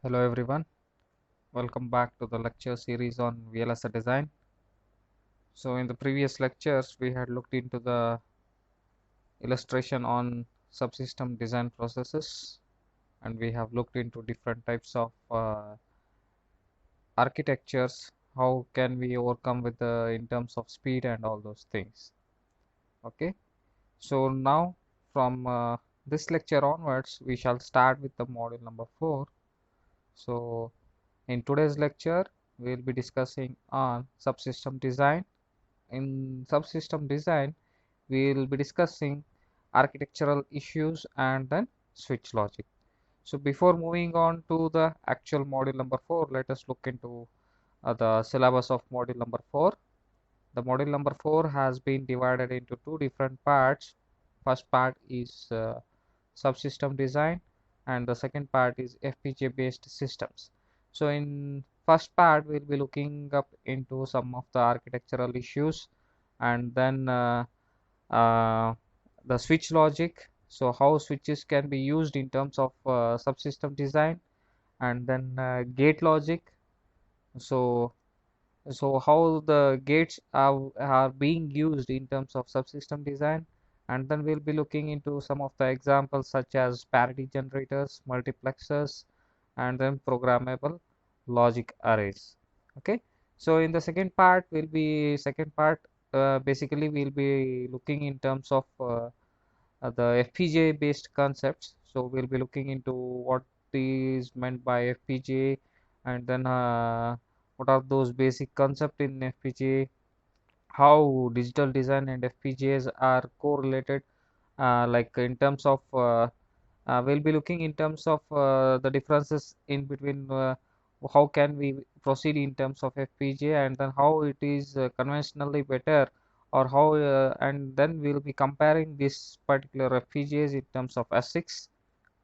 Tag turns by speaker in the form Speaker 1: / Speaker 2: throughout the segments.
Speaker 1: Hello everyone, welcome back to the lecture series on VLSI design. So in the previous lectures we had looked into the illustration on subsystem design processes, and we have looked into different types of architectures, how can we overcome with the in terms of speed and all those things. Okay, so now from this lecture onwards we shall start with the module number 4. So in today's lecture we will be discussing on subsystem design. In subsystem design, we will be discussing architectural issues and then switch logic. So before moving on to the actual module number 4, let us look into the syllabus of module number 4. The module number 4 has been divided into two different parts. First part is subsystem design, and the second part is FPGA based systems. So in first part we'll be looking up into some of the architectural issues, and then uh, the switch logic, so how switches can be used in terms of subsystem design, and then gate logic. So so how the gates are being used in terms of subsystem design, and then we'll be looking into some of the examples such as parity generators, multiplexers, and then programmable logic arrays. Okay, so in the second part, basically we'll be looking in terms of the FPGA based concepts. So we'll be looking into what is meant by FPGA, and then what are those basic concepts in FPGA, how digital design and FPGAs are correlated, like in terms of we'll be looking in terms of the differences in between, how can we proceed in terms of FPGA, and then how it is conventionally better, or how and then we'll be comparing this particular FPGAs in terms of ASICs.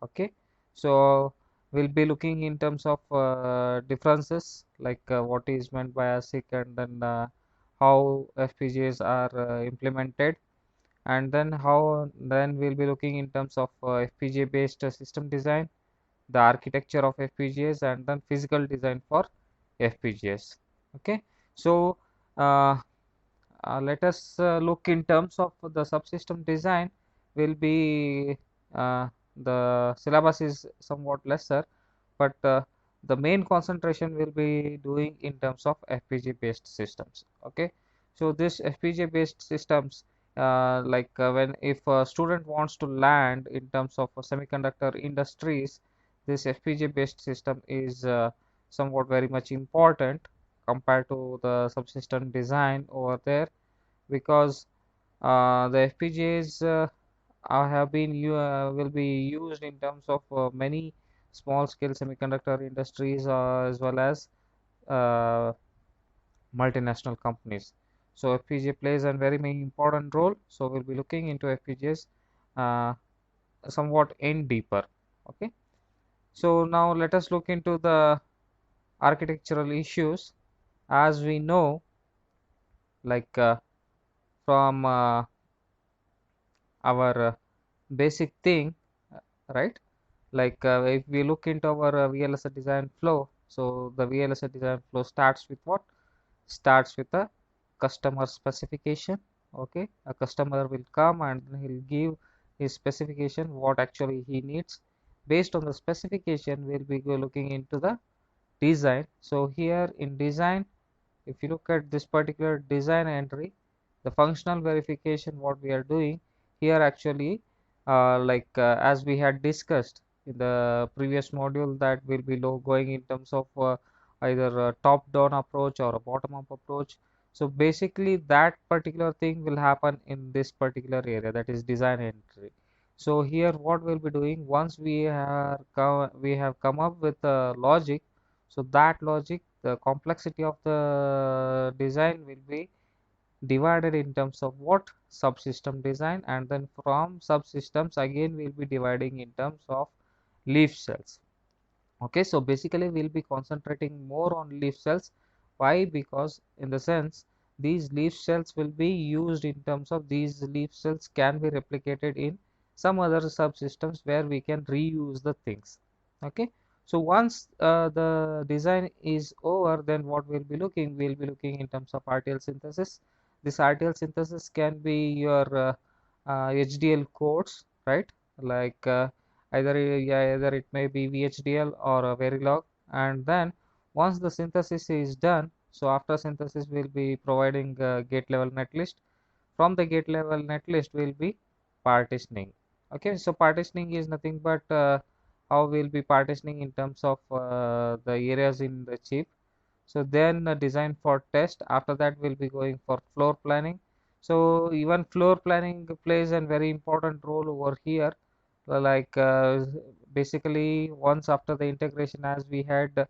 Speaker 1: Okay, so we'll be looking in terms of differences, like what is meant by ASIC, and then how FPGAs are implemented, and then we'll be looking in terms of FPGA based system design, the architecture of FPGAs, and then physical design for FPGAs. Okay, so uh, let us look in terms of the subsystem design. Will be the syllabus is somewhat lesser, but the main concentration will be doing in terms of FPGA based systems. Okay, so this FPGA based systems, like when if a student wants to land in terms of semiconductor industries, this FPGA based system is somewhat very much important compared to the subsystem design over there, because the FPGAs have been will be used in terms of many small scale semiconductor industries, as well as uh, multinational companies. So FPGA plays a very important role. So we'll be looking into FPGAs uh, somewhat in deeper. Okay, so now let us look into the architectural issues. As we know, like from our basic thing, right? Like if we look into our VLSI design flow, so the VLSI design flow starts with what? Starts with a customer specification. Okay, a customer will come and he'll give his specification, what actually he needs. Based on the specification, we'll be looking into the design. So here in design, if you look at this particular design entry, the functional verification what we are doing here actually, as we had discussed in the previous module, that will be going in terms of either a top down approach or a bottom up approach. So basically that particular thing will happen in this particular area, that is design entry. So here what we'll be doing, once we have come up with a logic, so that logic, the complexity of the design will be divided in terms of what? Subsystem design, and then from subsystems again we'll be dividing in terms of leaf cells. Okay, so basically we'll be concentrating more on leaf cells. Why? Because in the sense, these leaf cells will be used in terms of, these leaf cells can be replicated in some other subsystems where we can reuse the things. Okay, So once the design is over, then what we'll be looking in terms of RTL synthesis. This RTL synthesis can be your HDL codes, right? Like either it may be VHDL or a Verilog. And then once the synthesis is done, so after synthesis we'll be providing gate level netlist. From the gate level netlist we'll be partitioning. Okay, so partitioning is nothing but how we'll be partitioning in terms of the areas in the chip. So then design for test. After that we'll be going for floor planning. So even floor planning plays a very important role over here. Like basically once after the integration, as we had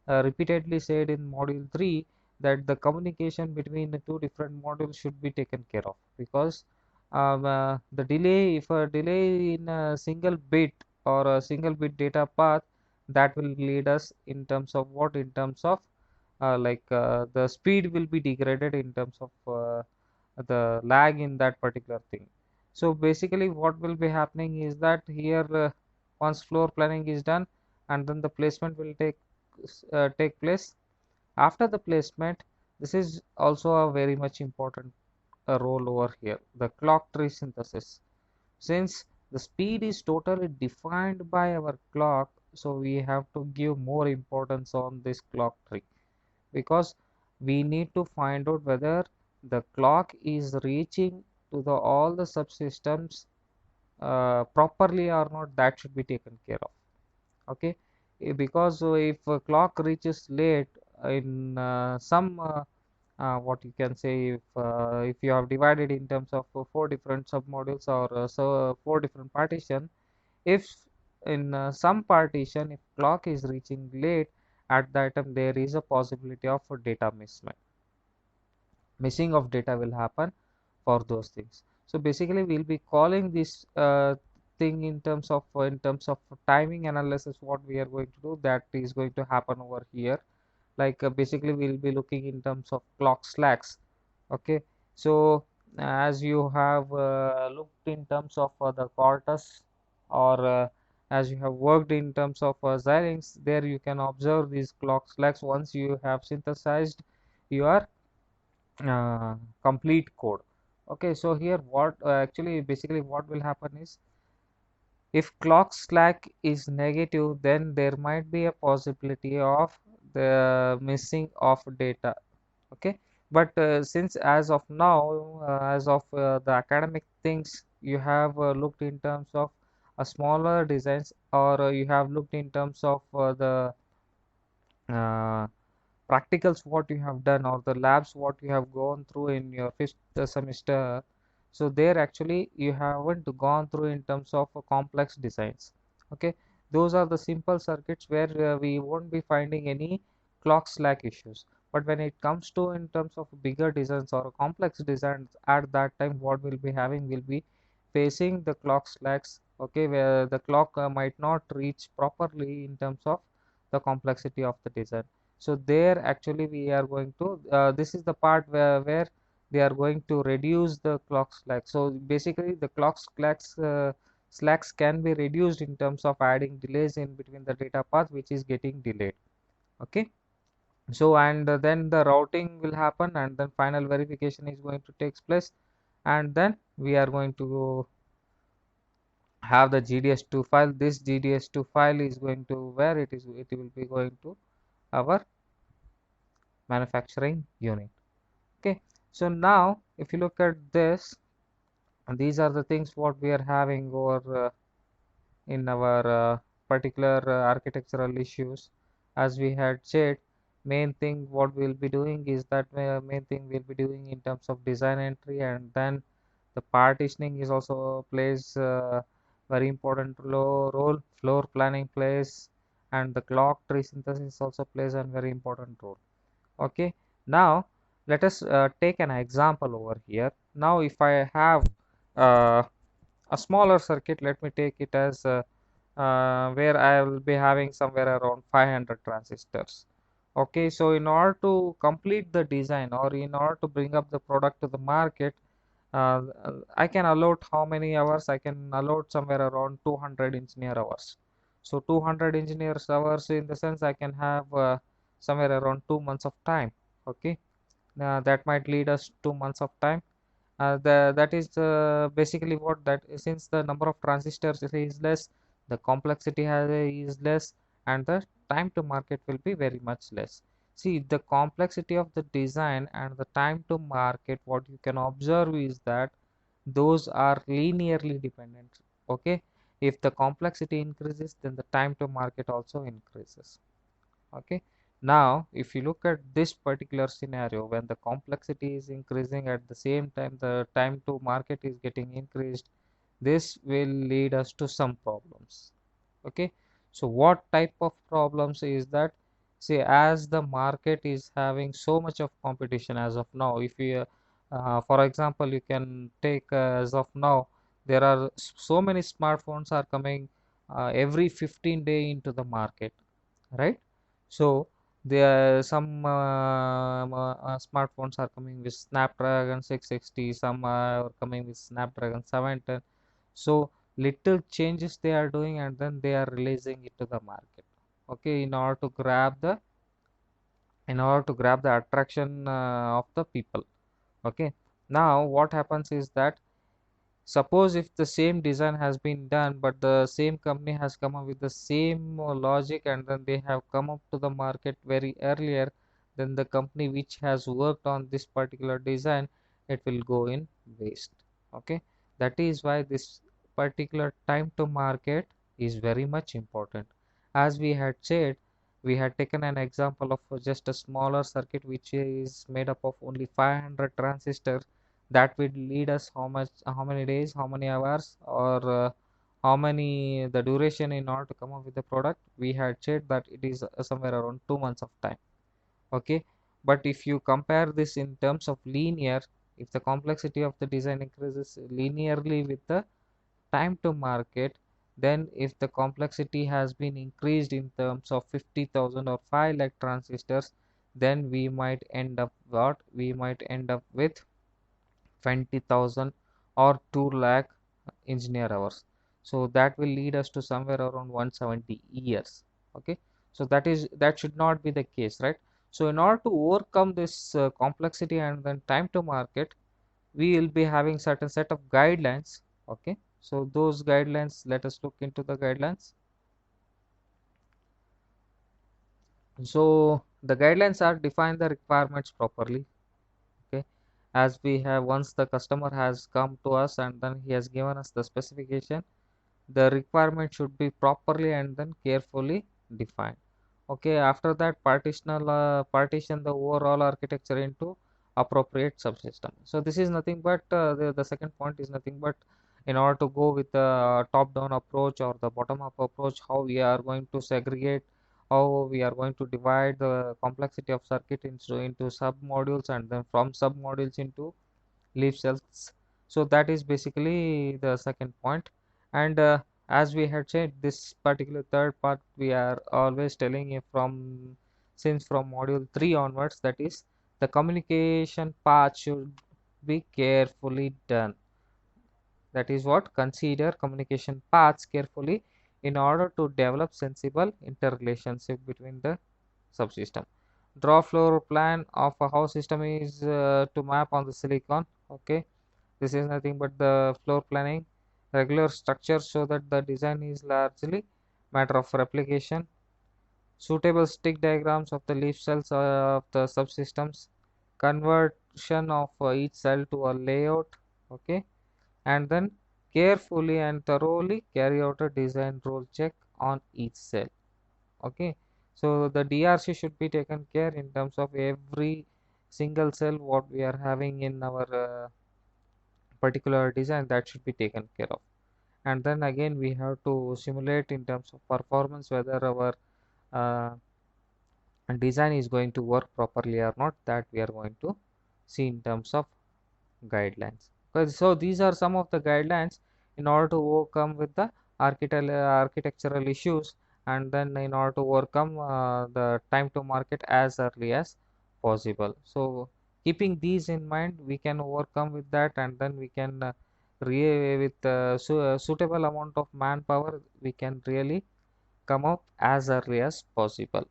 Speaker 1: repeatedly said in module 3, that the communication between the two different modules should be taken care of, because the delay, if a delay in a single bit or a single bit data path, that will lead us in terms of what, in terms of the speed will be degraded in terms of the lag in that particular thing. So basically what will be happening is that here once floor planning is done, and then the placement will take place. After the placement, this is also a very much important role over here, the clock tree synthesis. Since the speed is totally defined by our clock, so we have to give more importance on this clock tree, because we need to find out whether the clock is reaching to the all the subsystems properly or not. That should be taken care of. Okay. Because if a clock reaches late in some what you can say, if you have divided in terms of four different submodules, or so four different partition, if in some partition, if clock is reaching late, at that time there is a possibility of a data mismatch, missing of data will happen for those things. So basically we'll be calling this thing in terms of timing analysis. What we are going to do, that is going to happen over here. Like basically we'll be looking in terms of clock slacks. Okay, so as you have looked in terms of the Quartus, or as you have worked in terms of Xilinx, there you can observe these clock slacks once you have synthesized your uh, complete code. Okay, so here what actually basically what will happen is, if clock slack is negative, then there might be a possibility of the missing of data. Okay, but since as of now, as of the academic things, you have looked in terms of a smaller designs, or you have looked in terms of the uh, practicals what you have done, or the labs what you have gone through in your fifth semester. So there actually you haven't gone through in terms of complex designs. Okay, those are the simple circuits where we won't be finding any clock slack issues. But when it comes to in terms of bigger designs or complex designs, at that time what we'll be having will be facing the clock slacks. Okay, where the clock might not reach properly in terms of the complexity of the design. So there actually we are going to this is the part where they are going to reduce the clock slack. So basically the clock slacks can be reduced in terms of adding delays in between the data path which is getting delayed. Okay, so and then the routing will happen, and then final verification is going to take place, and then we are going to have the GDS2 file. This GDS2 file is going to, where it will be going to our manufacturing unit. Okay, so now if you look at this, these are the things what we are having over in our particular architectural issues. As we had said, main thing what we'll be doing is that main thing we'll be doing in terms of design entry, and then the partitioning is also plays very important role, floor planning plays, and the clock tree synthesis also plays a very important role. Okay, now let us take an example over here. Now if I have uh, a smaller circuit, let me take it as where I will be having somewhere around 500 transistors. Okay, so in order to complete the design, or in order to bring up the product to the market, I can allot how many hours? I can allot somewhere around 200 engineer hours. So 200 engineers hours, in the sense I can have somewhere around 2 months of time. Okay, that might lead us 2 months of time. That is basically what that, since the number of transistors is less, the complexity is less, and the time to market will be very much less. See, the complexity of the design and the time to market, what you can observe is that those are linearly dependent. Okay, if the complexity increases, then the time to market also increases. Okay, now if you look at this particular scenario, when the complexity is increasing, at the same time the time to market is getting increased, this will lead us to some problems. Okay, so what type of problems is that? See, as the market is having so much of competition as of now, if you for example, you can take as of now, there are so many smartphones are coming every 15 day into the market, right? So there are some smartphones are coming with Snapdragon 660, some are coming with Snapdragon 710. So little changes they are doing, and then they are releasing it to the market. Okay, in order to grab the attraction of the people. Okay, now what happens is that, suppose if the same design has been done, but the same company has come up with the same logic, and then they have come up to the market very earlier than the company which has worked on this particular design, it will go in waste. Okay, that is why this particular time to market is very much important. As we had said, we had taken an example of just a smaller circuit which is made up of only 500 transistors. That will lead us how many days, how many hours, or how many the duration in order to come up with the product. We had said that it is somewhere around 2 months of time. Okay, but if you compare this in terms of linear, if the complexity of the design increases linearly with the time to market, then if the complexity has been increased in terms of 50,000 or 5 lakh transistors, then we might end up what we might end up with 20,000 or 2 lakh engineer hours. So that will lead us to somewhere around 170 years. Okay, so that should not be the case, right? So in order to overcome this complexity and then time to market, we will be having certain set of guidelines. Okay, so those guidelines, let us look into the guidelines. So the guidelines are define the requirements properly. Okay, as we have, once the customer has come to us and then he has given us the specification, the requirement should be properly and then carefully defined. Okay, after that, partition the overall architecture into appropriate subsystem. So this is nothing but the second point is nothing but, in order to go with the top down approach or the bottom up approach, how we are going to segregate, how we are going to divide the complexity of circuit into sub modules, and then from sub modules into leaf cells. So that is basically the second point. And as we had said, this particular third part we are always telling you from, since from module 3 onwards, that is the communication part should be carefully done. That is what, consider communication paths carefully in order to develop sensible interrelationship between the subsystem. Draw floor plan of a house system is to map on the silicon. Okay, this is nothing but the floor planning. Regular structure so that the design is largely matter of replication. Suitable stick diagrams of the leaf cells of the subsystems. Conversion of each cell to a layout. Okay, and then carefully and thoroughly carry out a design role check on each cell. Okay, so the DRC should be taken care in terms of every single cell what we are having in our particular design, that should be taken care of. And then again we have to simulate in terms of performance whether our uh, design is going to work properly or not, that we are going to see in terms of guidelines. So these are some of the guidelines in order to overcome with the architectural issues, and then in order to overcome the time to market as early as possible. So keeping these in mind, we can overcome with that, and then we can with suitable amount of manpower, we can really come out as early as possible.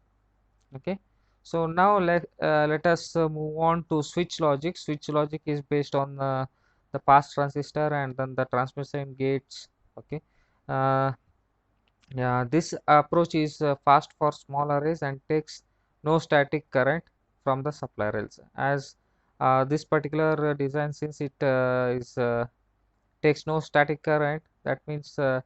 Speaker 1: Okay, so now let us move on to switch logic. Switch logic is based on the pass transistor and then the transmission gates. Okay, uh, yeah, this approach is fast for small arrays and takes no static current from the supply rails. As this particular design, since it is takes no static current, that means the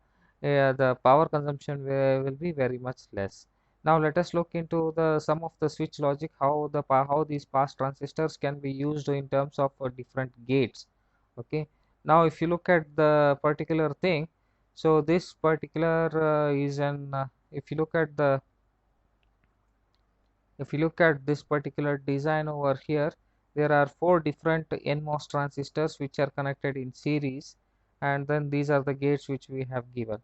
Speaker 1: power consumption will be very much less. Now let us look into the some of the switch logic, how these pass transistors can be used in terms of different gates. Okay, now if you look at the particular thing, so this particular is an if you look at this particular design over here, there are four different NMOS transistors which are connected in series, and then these are the gates which we have given.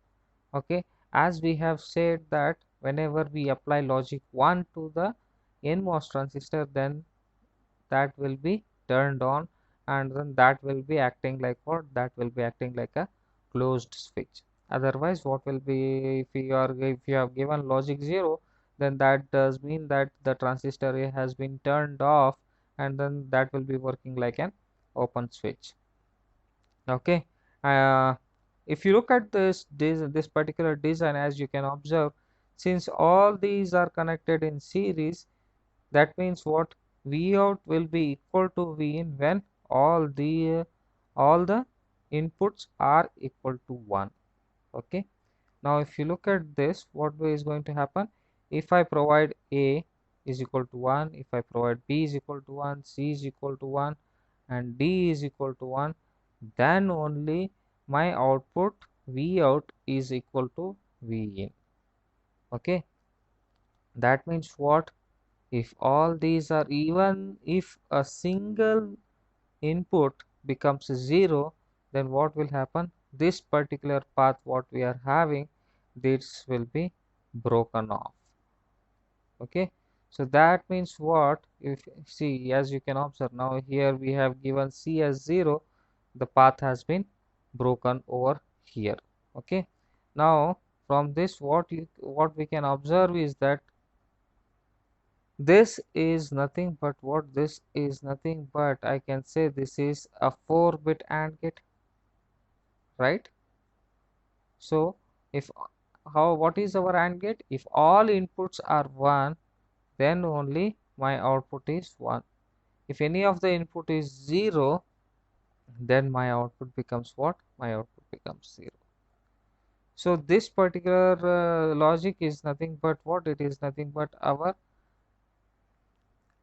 Speaker 1: Okay, as we have said that whenever we apply logic 1 to the NMOS transistor, then that will be turned on, and then that will be acting like what? That will be acting like a closed switch. Otherwise, what will be, if you have given logic 0, then that does mean that the transistor has been turned off, and then that will be working like an open switch. Okay, uh, if you look at this particular design, as you can observe, since all these are connected in series, that means what? V out will be equal to V in when all the inputs are equal to 1. Okay, now if you look at this, what is going to happen? If I provide A is equal to 1, if I provide B is equal to 1, C is equal to 1, and D is equal to 1, then only my output V out is equal to V in. Okay, that means what? If all these are, even if a single input becomes 0, then what will happen? This particular path what we are having, this will be broken off. Okay, so that means what? If see, as you can observe, now here we have given C as 0, the path has been broken over here. Okay, now from this what we can observe is that this is nothing but what? This is nothing but, I can say, this is a 4-bit AND gate, right? So if what is our AND gate? If all inputs are 1, then only my output is 1. If any of the input is 0, then my output becomes what? My output becomes 0. So this particular logic is nothing but what? It is nothing but our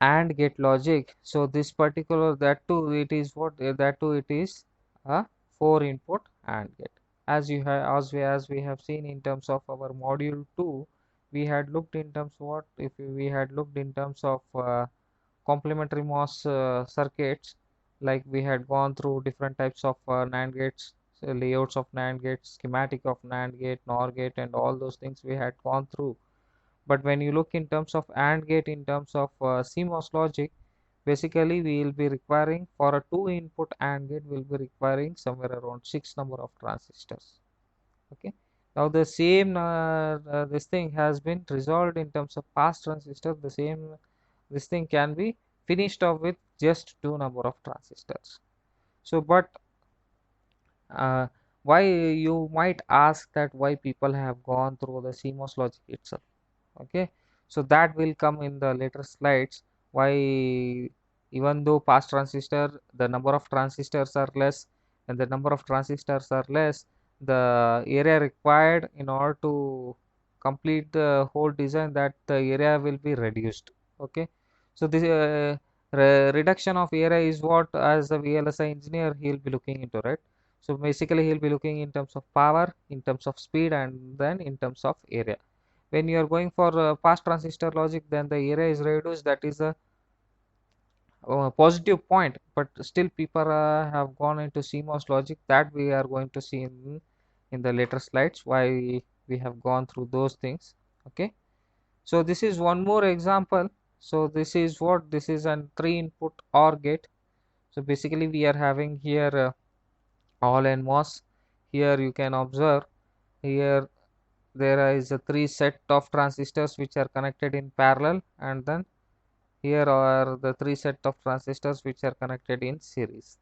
Speaker 1: AND gate logic. So this particular, that too it is what? That too it is a 4 input AND gate. As you have, as we have seen in terms of our module 2, we had looked in terms of what? If we had looked in terms of complementary MOS circuits, like we had gone through different types of NAND gates, layouts of NAND gates, schematic of NAND gate, NOR gate, and all those things we had gone through. But when you look in terms of AND gate, in terms of CMOS logic, basically we will be requiring, for a 2 input AND gate, we will be requiring somewhere around 6 number of transistors. Okay, now the same this thing has been resolved in terms of pass transistor. The same this thing can be finished off with just 2 number of transistors. So but why, you might ask, that why people have gone through the CMOS logic itself. Okay, so that will come in the later slides, why even though pass transistor, the number of transistors are less, and the number of transistors are less, the area required in order to complete the whole design, that the area will be reduced. Okay, so this reduction of area is what, as a VLSI engineer, he will be looking into, right? So basically he will be looking in terms of power, in terms of speed, and then in terms of area. When you are going for fast transistor logic, then the area is reduced, that is a positive point, but still people have gone into CMOS logic, that we are going to see in the later slides, why we have gone through those things. Okay, so this is one more example. So this is what? This is an 3 input OR gate. So basically we are having here all NMOS. Here you can observe, here there is a three set of transistors which are connected in parallel, and then here are the three set of transistors which are connected in series.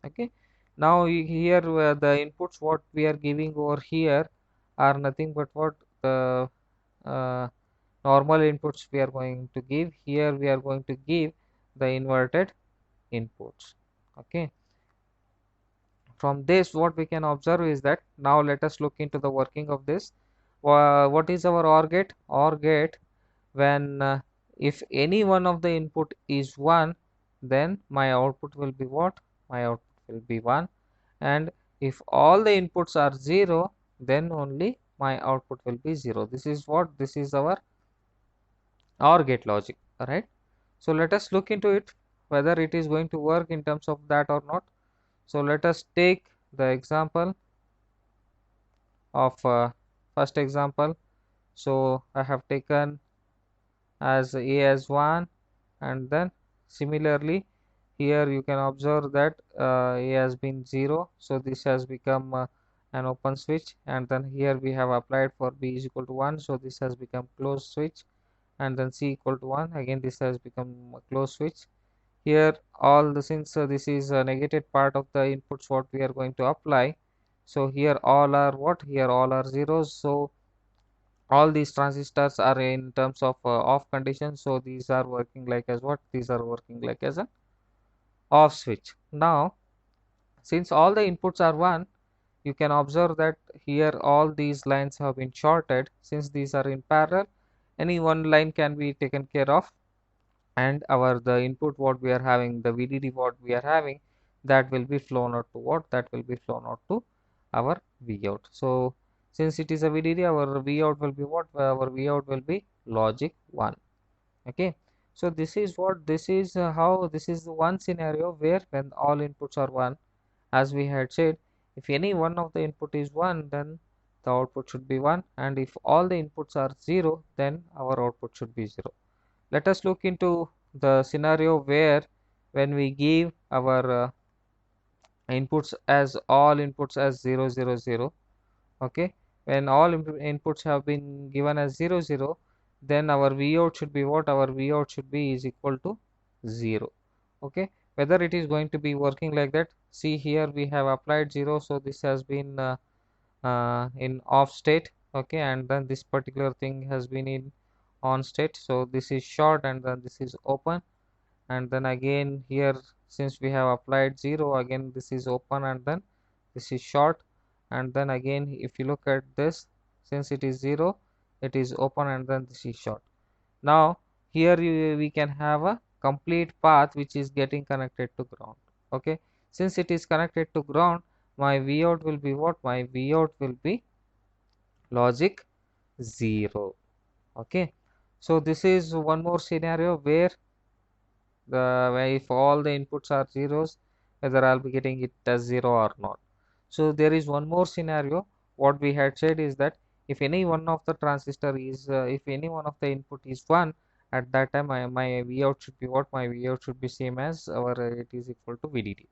Speaker 1: Okay, now here the inputs what we are giving over here are nothing but what the uh, normal inputs we are going to give. Here we are going to give the inverted inputs. Okay, from this what we can observe is that, now let us look into the working of this. What is our OR gate? OR gate, when if any one of the input is 1, then my output will be what? My output will be 1. And if all the inputs are 0, then only my output will be 0. This is what? This is our OR gate logic, right? So let us look into it whether it is going to work in terms of that or not. So let us take the example of first example. So I have taken as a as 1, and then similarly here you can observe that a has been 0, so this has become an open switch, and then here we have applied for b is equal to 1, so this has become closed switch, and then c equal to 1, again this has become a closed switch. Here all the, since this is a negated part of the inputs what we are going to apply, so here all are what? Here all are zeros, so all these transistors are in terms of off condition, so these are working like as what? These are working like as an off switch. Now since all the inputs are 1, you can observe that here all these lines have been shorted. Since these are in parallel, any one line can be taken care of, and our the input what we are having, the VDD what we are having, that will be flown out to what? That will be flown out to our V out. So since it is a VDD, our V out will be what? Our V out will be logic 1. Okay, so this is what? This is how, this is one scenario where when all inputs are 1, as we had said, if any one of the input is 1, then the output should be 1, and if all the inputs are 0, then our output should be 0. Let us look into the scenario where when we give our inputs as all inputs as 0 0 0. Okay, when all inputs have been given as 0 0, then our V out should be what? Our V out should be is equal to 0. Okay, whether it is going to be working like that, see here we have applied 0, so this has been in off state. Okay, and then this particular thing has been in on state, so this is short and then this is open, and then again here since we have applied 0, again this is open and then this is short, and then again if you look at this, since it is 0, it is open and then this is short. Now here we can have a complete path which is getting connected to ground. Okay, since it is connected to ground, my V out will be what? My V out will be logic 0. Okay, so this is one more scenario where if all the inputs are zeros, whether I'll be getting it as 0 or not. So there is one more scenario. What we had said is that if any one of the transistor is if any one of the input is 1, at that time my V out should be what? My V out should be same as our it is equal to VDD.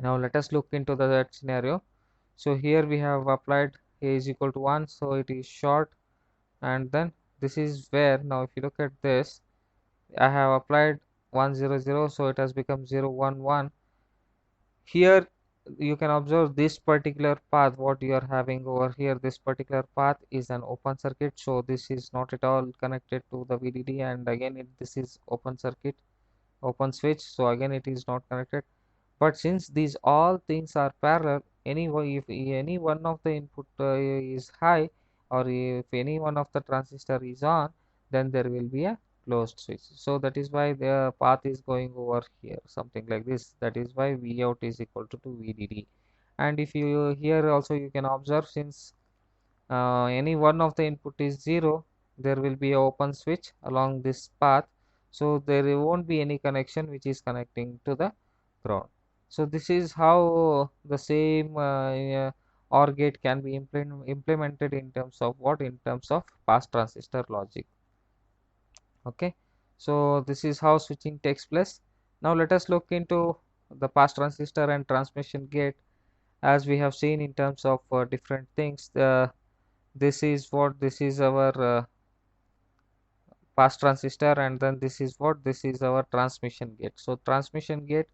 Speaker 1: Now let us look into that scenario. So here we have applied A is equal to 1, so it is short, and then this is where, now if you look at this, I have applied 1 0 0, so it has become 0 1 1. Here you can observe this particular path what you are having over here, this particular path is an open circuit, so this is not at all connected to the VDD, and again this is open circuit, open switch, so again it is not connected. But since these all things are parallel, if any one of the input is high, or if any one of the transistor is on, then there will be a closed switch. So that is why the path is going over here, something like this. That is why V out is equal to VDD. And if you here also you can observe, since any one of the input is 0, there will be a open switch along this path, so there won't be any connection which is connecting to the ground. So this is how the same OR gate can be implemented in terms of what? In terms of pass transistor logic. Okay, so this is how switching takes place. Now let us look into the pass transistor and transmission gate. As we have seen in terms of different things, this is our pass transistor, and then this is our transmission gate. So transmission gate,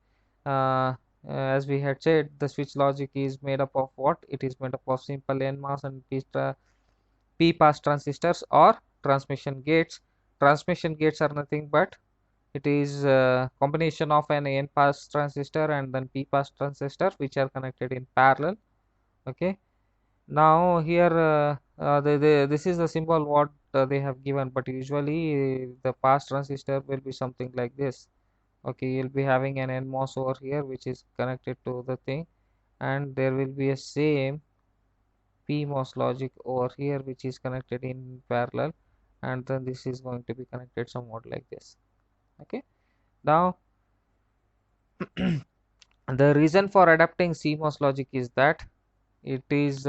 Speaker 1: as we had said, the switch logic is made up of what? It is made up of simple NMOS and p pass transistors or transmission gates. Transmission gates are nothing but it is a combination of an n pass transistor and then p pass transistor which are connected in parallel. Okay, now here this is the symbol what they have given, but usually the pass transistor will be something like this. Okay, you'll be having an NMOS over here which is connected to the thing, and there will be a same PMOS logic over here which is connected in parallel, and then this is going to be connected somewhat like this. Okay, now the reason for adapting CMOS logic is that it is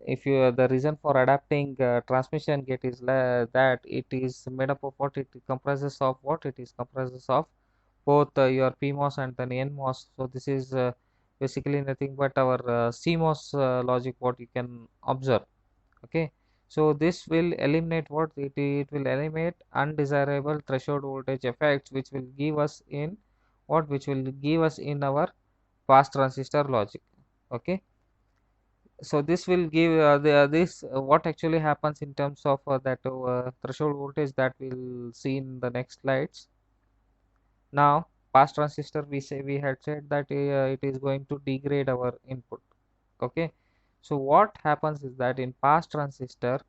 Speaker 1: if you the reason for adapting transmission gate is that it is made up of what? It comprises of what? It is comprises of both your PMOS and then NMOS. So this is basically nothing but our CMOS logic what you can observe. Okay, so this will eliminate what? It will eliminate undesirable threshold voltage effects which will give us in what? Which will give us in our pass transistor logic. Okay, so this will give this what actually happens in terms of that threshold voltage that we'll see in the next slides. Now pass transistor, we had said that it is going to degrade our input. Okay, so what happens is that in pass transistor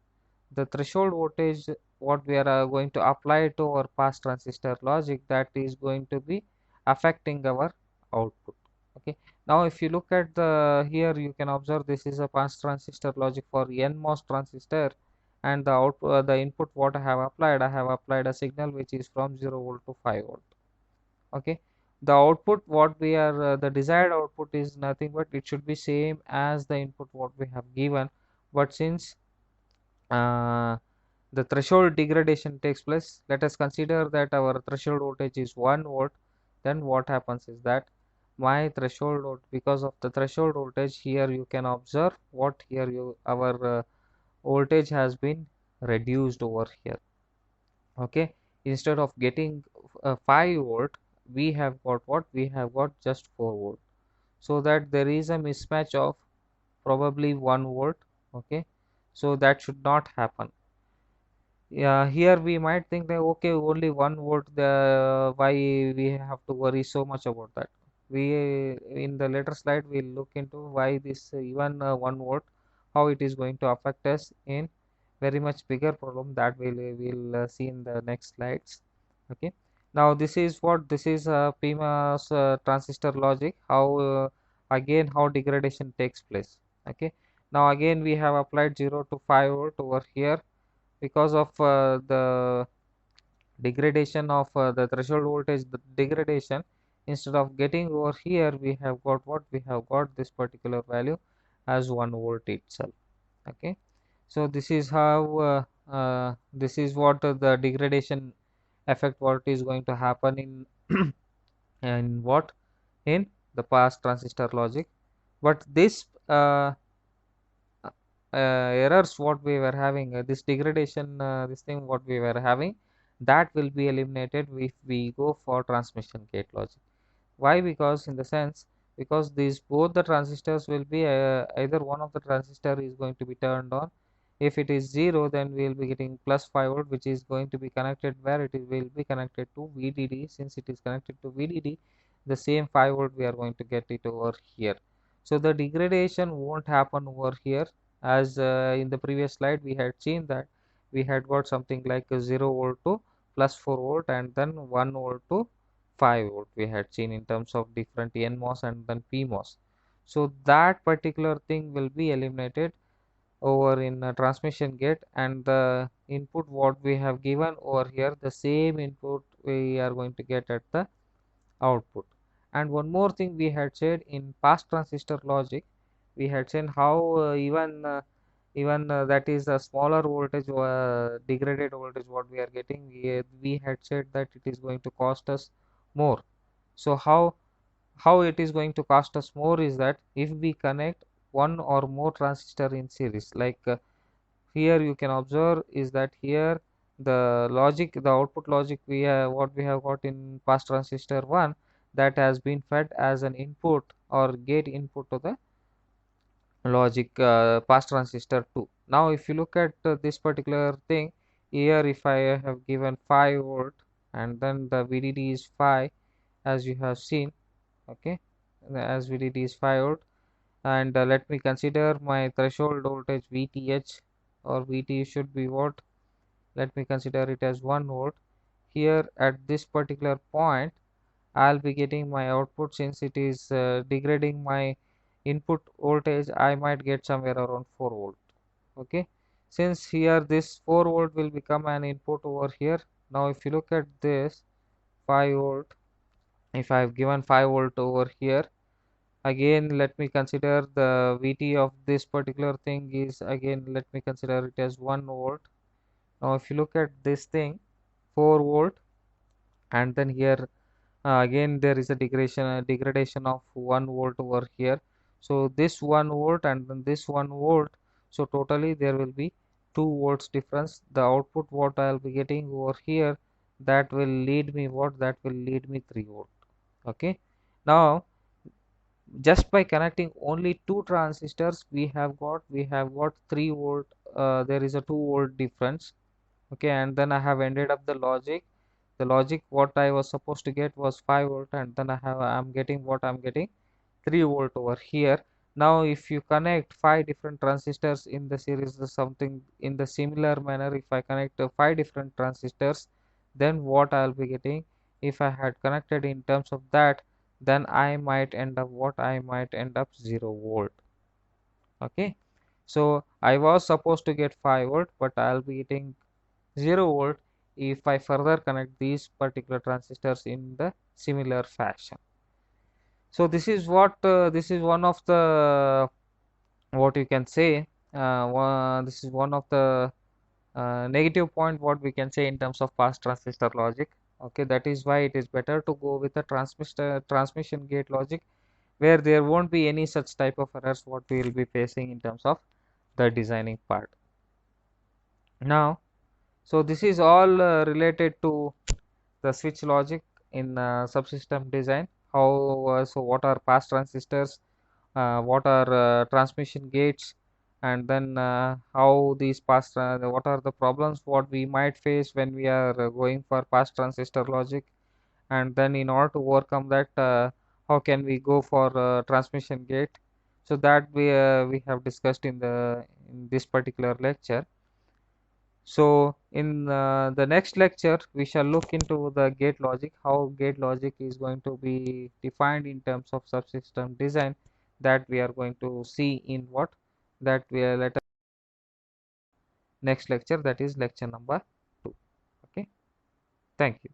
Speaker 1: the threshold voltage what we are going to apply to our pass transistor logic, that is going to be affecting our output. Okay, now if you look at the here, you can observe this is a pass transistor logic for NMOS transistor, and the output the input what I have applied a signal which is from 0 volt to 5 volt. Okay, the output what we are the desired output is nothing but it should be same as the input what we have given, but since uh, the threshold degradation takes place, let us consider that our threshold voltage is 1 volt. Then what happens is that my threshold, because of the threshold voltage here, you can observe what here you our voltage has been reduced over here. Okay, instead of getting 5 volt, we have got what? We have got just 4 volt, so that there is a mismatch of probably 1 volt. Okay, so that should not happen. Yeah, here we might think that okay, only 1 volt, the why we have to worry so much about that. We in the later slide we'll look into why this even 1 volt, how it is going to affect us in very much bigger problem that we'll see in the next slides. Okay, now this is what? This is PMOS transistor logic, how again how degradation takes place. Okay, now again we have applied 0 to 5 volt over here because of the degradation of the threshold voltage, the degradation. Instead of getting over here, we have got what? We have got this particular value as 1 volt itself. Okay, so this is how this is what the degradation effect what is going to happen in in what? In the pass transistor logic. But this errors what we were having, this degradation, this thing what we were having, that will be eliminated if we go for transmission gate logic. Why? Because in the sense, because these both the transistors will be either one of the transistor is going to be turned on. If it is 0, then we will be getting plus 5 volt, which is going to be connected where it will be connected to VDD. Since it is connected to VDD, the same 5 volt we are going to get it over here. So the degradation won't happen over here, as in the previous slide we had seen that we had got something like a 0 volt to plus 4 volt and then 1 volt to 5 volt we had seen in terms of different NMOS and then PMOS. So that particular thing will be eliminated over in a transmission gate, and the input what we have given over here, the same input we are going to get at the output. And one more thing we had said in pass transistor logic, we had seen how even that is a smaller voltage degraded voltage what we are getting, we had said that it is going to cost us more. So how it is going to cost us more is that if we connect one or more transistor in series. Like here you can observe is that here the output logic we have what we have got in pass transistor 1, that has been fed as an input or gate input to the logic pass transistor 2. Now if you look at this particular thing here, if I have given 5 volt and then the VDD is 5 as you have seen, okay, as VDD is 5 volt, and let me consider my threshold voltage VTH, or VT should be what, let me consider it as 1 volt. Here at this particular point I'll be getting my output, since it is degrading my input voltage, I might get somewhere around 4 volt. Okay, since here this 4 volt will become an input over here. Now if you look at this 5 volt, if I have given 5 volt over here, again let me consider the VT of this particular thing is, again let me consider it as 1 volt. Now if you look at this thing 4 volt, and then here again there is a degradation of 1 volt over here. So this 1 volt and then this 1 volt, so totally there will be 2 volts difference. The output what I will be getting over here, that will lead me what, that will lead me 3 volt. Okay, now just by connecting only two transistors we have got 3 volt, there is a 2 volt difference. Okay, and then I have ended up the logic what I was supposed to get was 5 volt, and then I'm getting what I'm getting 3 volt over here. Now if you connect 5 different transistors in the series, something in the similar manner, if I connect 5 different transistors, then what I'll be getting, if I had connected in terms of that, then I might end up what, I might end up 0 volt. Okay, so I was supposed to get 5 volt, but I'll be getting 0 volt if I further connect these particular transistors in the similar fashion. So this is one of the, what you can say, this is one of the negative point what we can say in terms of pass transistor logic. Okay, that is why it is better to go with the transmission gate logic, where there won't be any such type of errors what we will be facing in terms of the designing part. Now, so this is all related to the switch logic in subsystem design. How so what are pass transistors, what are transmission gates, and then how these what are the problems what we might face when we are going for pass transistor logic, and then in order to overcome that, how can we go for transmission gate. So that we have discussed in this particular lecture. So in the next lecture we shall look into the gate logic, how gate logic is going to be defined in terms of subsystem design, that we are going to see in what, that we are let us next lecture, that is lecture number 2. Okay, thank you.